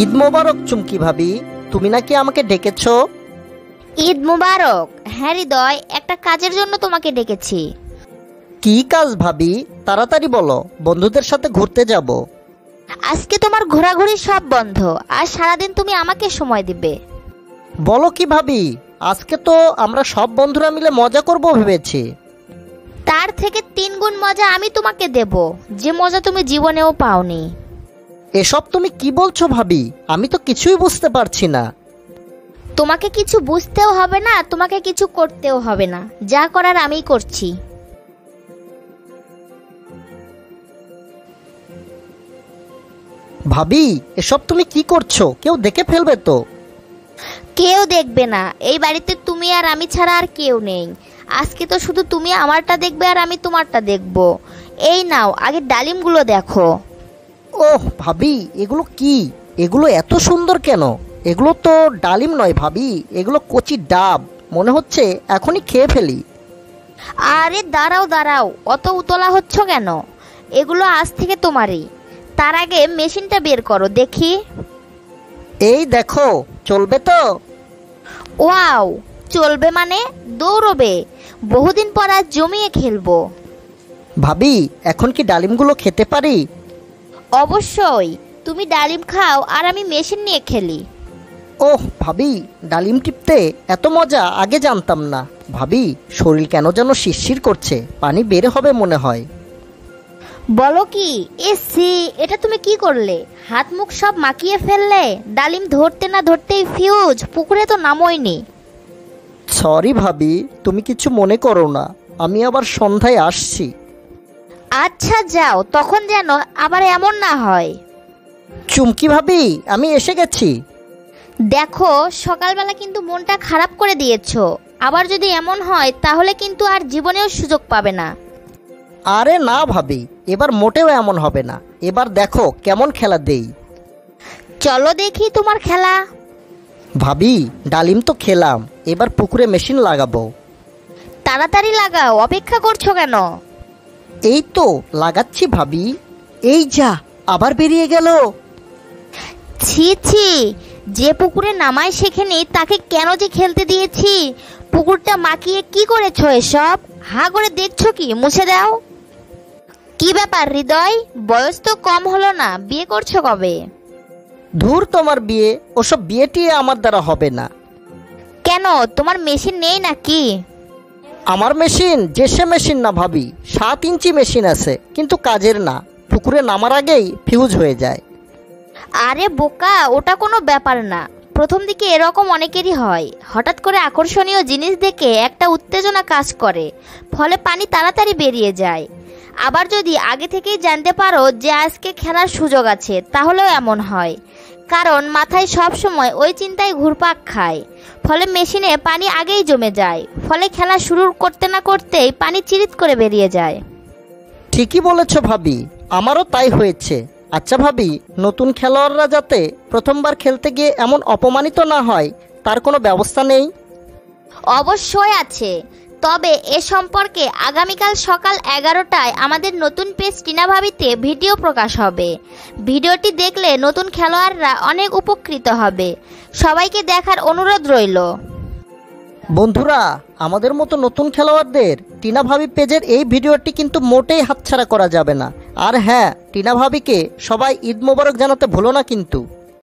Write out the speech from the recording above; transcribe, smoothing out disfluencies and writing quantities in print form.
ঈদ মোবারক চুমকি ভাবি, তুমি নাকি আমাকে ডেকেছো? ঈদ মুবারক। হ্যাঁ হৃদয়, একটা কাজের জন্য তোমাকে ডেকেছি। কি কাজ ভাবি? তাড়াতাড়ি বলো, বন্ধুদের সাথে ঘুরতে যাব। আজকে তোমার ঘোরাঘুরি সব বন্ধ, আর সারাদিন তুমি আমাকে সময় দিবে। বলো কি ভাবি, আজকে তো আমরা সব বন্ধুরা মিলে মজা করব ভেবেছি। তার থেকে 3 গুণ মজা আমি তোমাকে দেব, যে মজা তুমি জীবনেও পাওনি। এসব তুমি কি বলছো ভাবি? আমি তো কিছুই বুঝতে পারছি না। তোমাকে কিছু বুঝতেও হবে না, তোমাকে কিছু করতেও হবে না, যা করার আমিই করছি। ভাবি, এসব তুমি কি করছো? কেউ দেখে ফেলবে তো। কেউ দেখবে না, এই বাড়িতে তুমি আর আমি ছাড়া আর কেউ নেই। আজকে তো শুধু তুমি আমারটা দেখবে আর আমি তোমারটা দেখব। এই নাও, আগে ডালিমগুলো দেখো। ওহ ভাবি, এগুলো কি? এগুলো এত সুন্দর কেন? এগুলো তো ডালিম নয় ভাবি, এগুলো কচি ডাব। মনে হচ্ছে এখনই খেয়ে ফেলি। আরে দাঁড়াও দাঁড়াও, অত উতলা হচ্ছ কেন? এগুলো আজ থেকে তোমারই। তার আগে মেশিনটা বের করো দেখি। এই দেখো, চলবে তো? ওয়াও, চলবে মানে? দৌড়বে। বহুদিন পর আজ জমিয়ে খেলবো। ভাবি, এখন কি ডালিমগুলো খেতে পারি? অবশ্যই, তুমি ডালিম খাও আর আমি মেশিন নিয়ে খেলি। ওহ ভাবি, ডালিম টিপতে এত মজা আগে জানতাম না। ভাবি, শরীর কেন যেন শিরশির করছে, পানি বের হবে মনে হয়। বলো কি? এসি, এটা তুমি কি করলে? হাত মুখ সব মাখিয়ে ফেললে। ডালিম ধরতে না ধরতেই ফিউজ, পুকুরে তো নামোইনি। সরি ভাবি, তুমি কিছু মনে করো না, আমি আবার সন্ধ্যায় আসছি। আচ্ছা যাও, তখন যেন আবার এমন না হয়। চুমকি ভাবি, আমি এসে গেছি। দেখো, সকালবেলা কিন্তু মনটা খারাপ করে দিয়েছো। আবার যদি এমন হয় তাহলে কিন্তু আর জীবনেও সুযোগ পাবে না। আরে না ভাবি, এবার মোটেও এমন হবে না। এবার দেখো কেমন খেলা দেই। চলো দেখি তোমার খেলা। ভাবি, ডালিম তো খেলাম, এবার পুকুরে মেশিন লাগাবো। তাড়াতাড়ি লাগাও, অপেক্ষা করছো কেন? এই তো লাগাচ্ছি ভাবি। এই যা, আবার বেরিয়ে গেল। ছি ছি, যে পুকুরে নামায় শেখেনি তাকে কেন যে খেলতে দিয়েছি। পুকুরটা মাখিয়ে কি করেছো এসব? হা করে দেখছো কি? মুছে দাও। কি ব্যাপার হৃদয়, বয়স তো কম হলো না, বিয়ে করছো কবে? ধুর তোমার বিয়ে, ওসব বিয়েটি আমার দ্বারা হবে না। কেন, তোমার মেশিন নেই নাকি? আমার মেশিন যে সে মেশিন না ভাবি, 7 ইঞ্চি মেশিন আছে, কিন্তু কাজের না। পুকুরে নামার আগেই ফিউজ হয়ে যায়। আরে বোকা, ওটা কোনো ব্যাপার না। প্রথম দিকে এরকম অনেকেরই হয়। হঠাৎ করে আকর্ষণীয় জিনিস দেখে একটা উত্তেজনা কাজ করে, ফলে পানি তাড়াতাড়ি বেরিয়ে যায়। আবার যদি আগে থেকেই জানতে পারো যে আজকে খেলার সুযোগ আছে, তাহলেও এমন হয়। কারণ মাথায় সব সময় ওই চিন্তায় ঘুরপাক খায়, ফলে মেশিনে পানি আগেই জমে যায়। ফলে খেলা শুরু করতে না করতেই পানি চিরিত করে বেরিয়ে যায়। ঠিকই বলেছ ভাবি, আমারও তাই হয়েছে। আচ্ছা ভাবি, নতুন খেলোয়াড়রা যাতে প্রথমবার খেলতে গিয়ে এমন অপমানিত না হয়, তার কোনো ব্যবস্থা নেই? অবশ্যই আছে। তবে এ সম্পর্কে আগামীকাল সকাল 11টায় আমাদের নতুন পেজ টিনা ভাবিতে ভিডিও প্রকাশ হবে। ভিডিওটি দেখলে নতুন খেলোয়াড়রা অনেক উপকৃত হবে। সবাইকে দেখার অনুরোধ রইল। বন্ধুরা, আমাদের মতো নতুন খেলোয়াড়দের টিনা ভাবি পেজের এই ভিডিওটি কিন্তু মোটেই হাতছাড়া করা যাবে না। আর হ্যাঁ, টিনা ভাবিকে সবাই ঈদ মোবারক জানাতে ভুলো না কিন্তু।